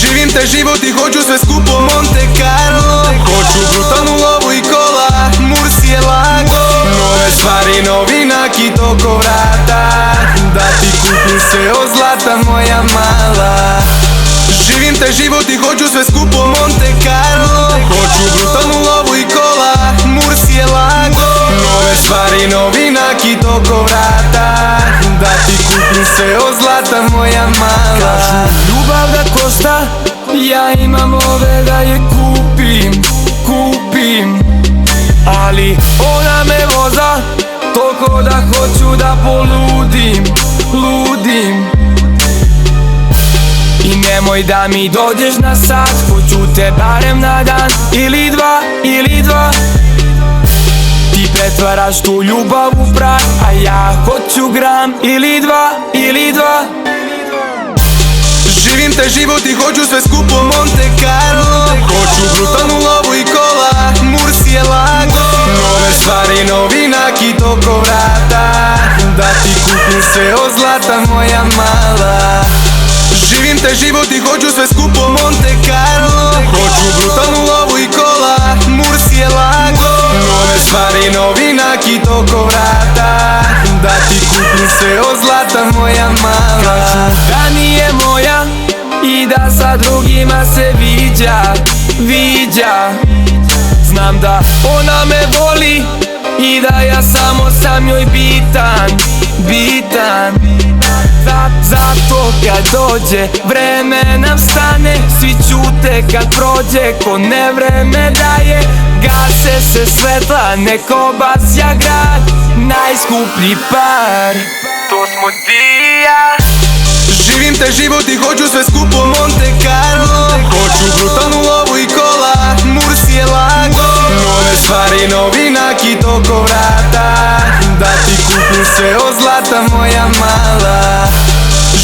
Živim taj život i hoću sve skupo Monte Carlo. Hoću brutalnu lovu i kola, Mursi je lago. Nove stvari, novi nakit oko vrata, da ti kupim sve od zlata moja mala. Živim taj život i hoću sve skupo Monte Carlo. Hoću brutalnu lovu i kola, Mursi je lago. Nove stvari, novi nakit oko vrata, da ti kupim sve od zlata moja mala. Kažu ljubav da košta, ja imam love da je kupim. Ali ona me voza toliko da hoću da poludim. I nemoj da mi dođeš na sat, hoću te barem na dan ili dva. Ti pretvaraš tu ljubav u prah, a ja hoću gram ili dva. Živim taj život i hoću sve skupo Monte Carlo. Hoću brutalnu lovu i kola, Mursi je lago. Nove stvari, novi nakit oko vrata, da ti kupim sve od zlata moja mala. Živim taj život i hoću sve skupo Monte Carlo. Hoću brutalnu lovu i kola, Mursi je lago. Nove stvari, novi nakit oko vrata, da ti kupim sve od zlata moja mala. Kažu da nije moja i da sa drugima se viđa. Znam da ona me voli i da ja samo sam joj bitan. Zato kad dođe vreme nam stane, svi ćute kad prođe, ko nevreme daje. Gase se svetla, neko basja grad, najskuplji par, to smo ti i ja. Živim taj život i hoću sve skupo Monte Carlo. Hoću brutalnu lovu i kola, Mursi je lago. Nove stvari, novi nakit oko vrata, da ti kupim sve od zlata moja mala.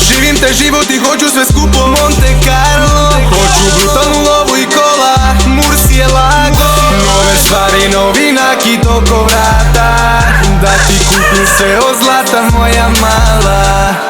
Živim taj život i hoću sve skupo Monte Carlo. Hoću brutalnu lovu i kola, Mursi je lago. Nove stvari, novi nakit oko vrata, da ti kupim sve od zlata moja mala.